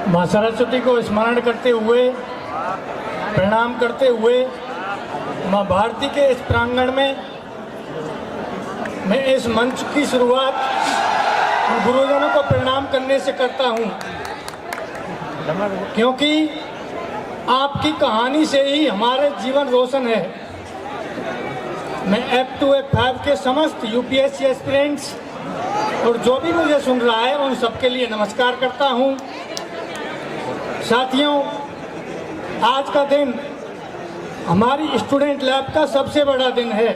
माँ सरस्वती को स्मरण करते हुए, प्रणाम करते हुए माँ भारती के इस प्रांगण में मैं इस मंच की शुरुआत गुरुजनों को प्रणाम करने से करता हूँ, क्योंकि आपकी कहानी से ही हमारे जीवन रोशन है। मैं F2 F5 के समस्त यूपीएससी एस्पिरेंट्स और जो भी मुझे सुन रहा है उन सबके लिए नमस्कार करता हूँ। साथियों, आज का दिन हमारी स्टूडेंट लैब का सबसे बड़ा दिन है।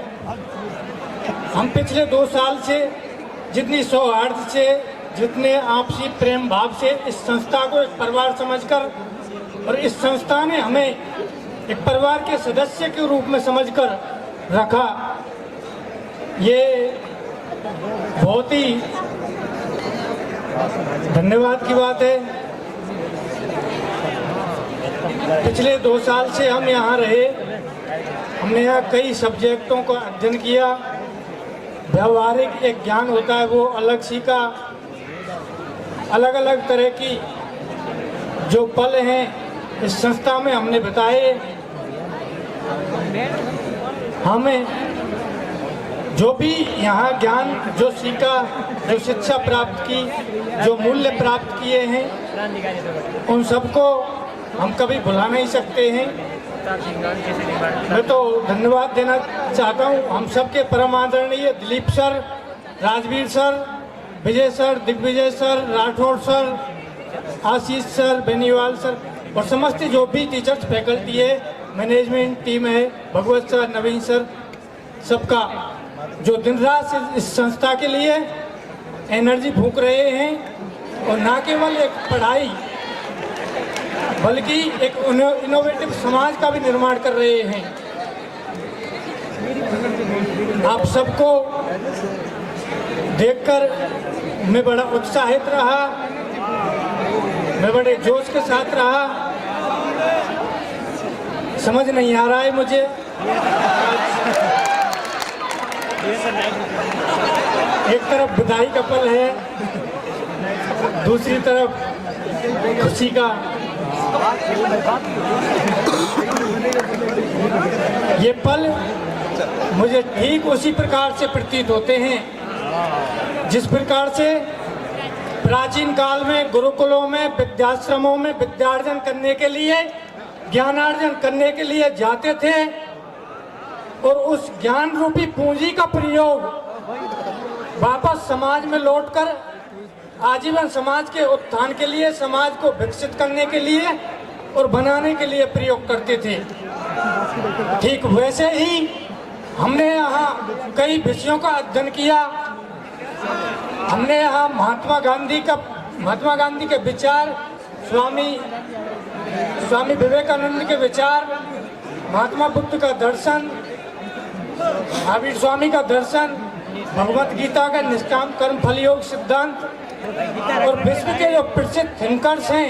हम पिछले 2 साल से जितनी सौहार्द से, जितने आपसी प्रेम भाव से इस संस्था को एक परिवार समझकर और इस संस्था ने हमें एक परिवार के सदस्य के रूप में समझकर रखा, ये बहुत ही धन्यवाद की बात है। पिछले 2 साल से हम यहाँ रहे, हमने यहाँ कई सब्जेक्टों का अध्ययन किया। व्यवहारिक एक ज्ञान होता है वो अलग सीखा। अलग अलग तरह की जो पल हैं इस संस्था में हमने बिताए। हमें जो भी यहाँ ज्ञान जो सीखा, जो शिक्षा प्राप्त की, जो मूल्य प्राप्त किए हैं, उन सबको हम कभी भुला नहीं सकते हैं। मैं तो धन्यवाद देना चाहता हूँ हम सबके परम आदरणीय Dilip sir, Rajveer sir, Vijay sir, Digvijay sir, Rathore sir, Ashish sir, Beniwal sir और समस्त जो भी टीचर्स फैकल्टी है, मैनेजमेंट टीम है, भगवत सर, नवीन सर, सबका जो दिन रात इस संस्था के लिए एनर्जी फूंक रहे हैं और ना केवल एक पढ़ाई बल्कि एक इनोवेटिव समाज का भी निर्माण कर रहे हैं। आप सबको देखकर मैं बड़ा उत्साहित रहा, मैं बड़े जोश के साथ रहा। समझ नहीं आ रहा है मुझे, एक तरफ बधाई का पल है, दूसरी तरफ खुशी का। ये पल मुझे ठीक उसी प्रकार से प्रतीत होते हैं जिस प्रकार से प्राचीन काल में गुरुकुलों में, विद्याश्रमों में विद्यार्जन करने के लिए, ज्ञानार्जन करने के लिए जाते थे और उस ज्ञान रूपी पूंजी का प्रयोग वापस समाज में लौटकर आजीवन समाज के उत्थान के लिए, समाज को विकसित करने के लिए और बनाने के लिए प्रयोग करते थे। ठीक वैसे ही हमने यहाँ कई विषयों का अध्ययन किया। हमने यहाँ महात्मा गांधी के विचार, स्वामी विवेकानंद के विचार, महात्मा बुद्ध का दर्शन, महावीर स्वामी का दर्शन, भगवत गीता का निष्काम कर्म फल योग सिद्धांत और विश्व के जो प्रसिद्ध थिंकर्स हैं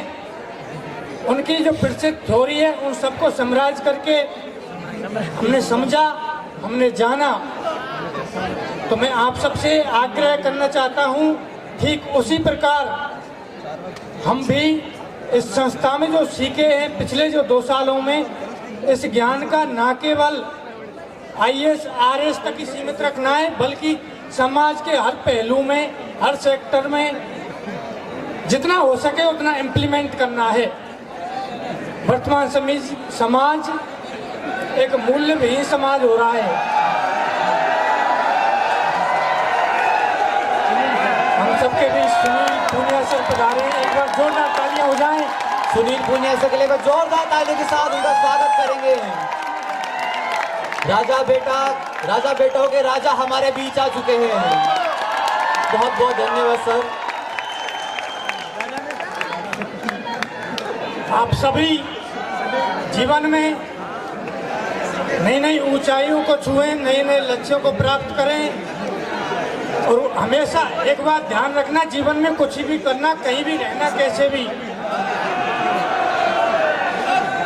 उनकी जो प्रसिद्ध थ्योरी है उन सबको समराइज करके हमने समझा, हमने जाना। तो मैं आप सबसे आग्रह करना चाहता हूँ ठीक उसी प्रकार हम भी इस संस्था में जो सीखे हैं पिछले जो 2 सालों में, इस ज्ञान का ना केवल IAS RAS तक ही सीमित रखना है बल्कि समाज के हर पहलू में, हर सेक्टर में जितना हो सके उतना इम्प्लीमेंट करना है। वर्तमान समाज एक मूल्य विहीन समाज हो रहा है। हम सबके बीच सुनील पूनिया सर पधारे हैं, एक बार जोरदार तालियां हो जाएं। सुनील पूनिया सर के लिए जोरदार तालियों के साथ उनका स्वागत करेंगे। राजा बेटों के राजा हमारे बीच आ चुके हैं। बहुत बहुत धन्यवाद सर। आप सभी जीवन में नई नई ऊंचाइयों को छुएं, नए नए लक्ष्यों को प्राप्त करें और हमेशा एक बात ध्यान रखना, जीवन में कुछ भी करना, कहीं भी रहना, कैसे भी,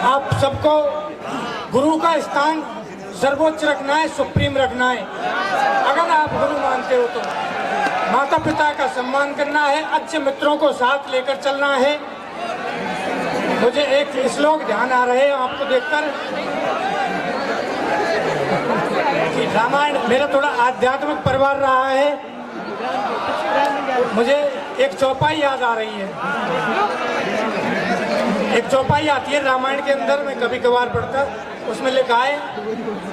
आप सबको गुरु का स्थान सर्वोच्च रखना है, सुप्रीम रखना है। अगर आप गुरु मानते हो तो माता पिता का सम्मान करना है, अच्छे मित्रों को साथ लेकर चलना है मुझे एक श्लोक ध्यान आ रहे हैं आपको देखकर कि रामायण मेरा थोड़ा आध्यात्मिक परिवार रहा है। मुझे एक चौपाई याद आ रही है, एक चौपाई आती है रामायण के अंदर, मैं कभी कभार पढ़ता, उसमें लिखा है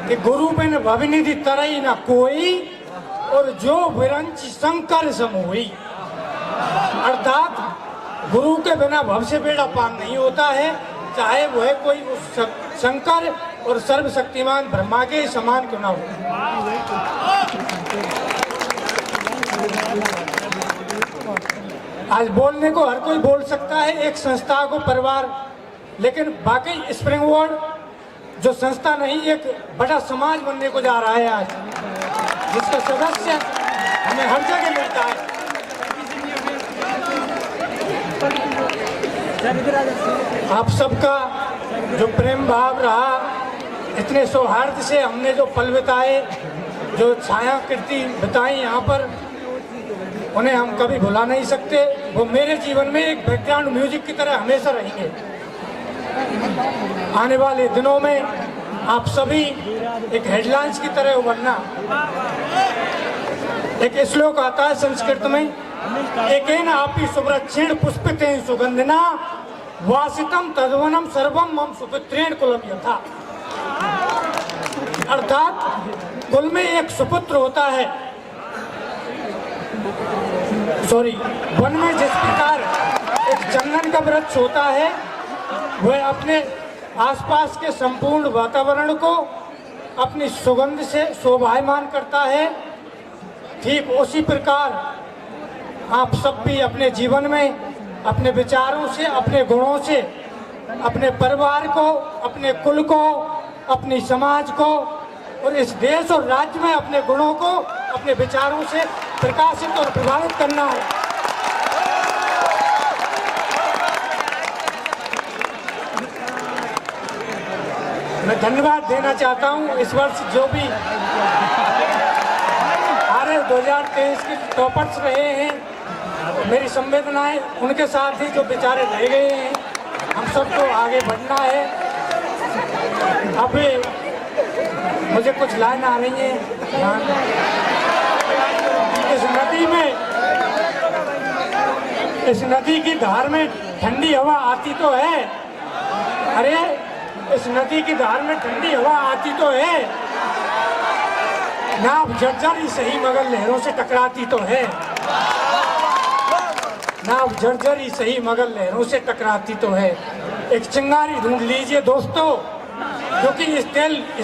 कि गुरु बिन भवनिधि तरई न कोई और जो विरंच शंकर समोई। अर्थात गुरु के बिना भव से बेड़ा पार नहीं होता है, चाहे वह कोई उस शंकर और सर्वशक्तिमान ब्रह्मा के समान क्यों ना हो। आज बोलने को हर कोई बोल सकता है, एक संस्था को परिवार, लेकिन बाकी स्प्रिंग बोर्ड जो संस्था नहीं, एक बड़ा समाज बनने को जा रहा है आज, जिसका सदस्य हमें हर जगह मिलता है। आप सबका जो प्रेम भाव रहा, इतने सौहार्द से हमने जो पल बिताए, जो छायाकृति बिताई यहाँ पर, उन्हें हम कभी भुला नहीं सकते। वो मेरे जीवन में एक बैकग्राउंड म्यूजिक की तरह हमेशा रहेंगे। आने वाले दिनों में आप सभी एक हेडलाइंस की तरह उभरना। एक श्लोक आता है संस्कृत में, एकेन आपी सुव्रक्षेण पुष्पितेन सुगंधिना वासितम तद्वनम सर्वम मम सुपुत्रेण कुलम यथा। अर्थात कुल में एक सुपुत्र होता है, वन में जिस प्रकार एक चंदन का वृक्ष होता है, वह अपने आसपास के संपूर्ण वातावरण को अपनी सुगंध से शोभायमान करता है, ठीक उसी प्रकार आप सब भी अपने जीवन में अपने विचारों से, अपने गुणों से, अपने परिवार को, अपने कुल को, अपनी समाज को और इस देश और राज्य में अपने गुणों को अपने विचारों से प्रकाशित और प्रभावित करना है। मैं धन्यवाद देना चाहता हूं इस वर्ष जो भी RS 2023 के टॉपर्स रहे हैं, मेरी संवेदनाएं उनके साथ ही जो बेचारे रह गए हैं, हम सबको आगे बढ़ना है। अभी मुझे कुछ लाइन आ रही है, इस नदी की धार में ठंडी हवा आती तो है, अरे इस नदी की धार में ठंडी हवा आती तो है, नाव जर्जर ही सही मगर लहरों से टकराती तो है, नाव जर्जर ही सही मगर लहरों से टकराती तो है। एक चिंगारी ढूंढ लीजिए दोस्तों, क्योंकि इस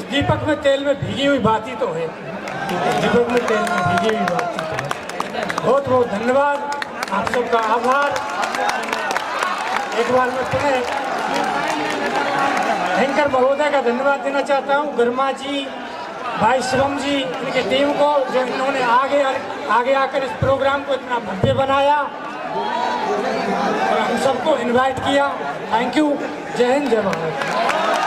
दीपक में तेल में भीगी हुई बाती तो है, दीपक में तेल में भीगी हुई बाती तो है। बहुत बहुत धन्यवाद, आप सबका आभार। एक बार मैं पुनः एंकर महोदय का धन्यवाद देना चाहता हूँ, गर्मा जी, भाई शिवम जी, इनकी टीम को, जो इन्होंने आगे आकर इस प्रोग्राम को इतना भव्य बनाया और हम सबको इनवाइट किया। Thank you. जय हिंद, जय भारत।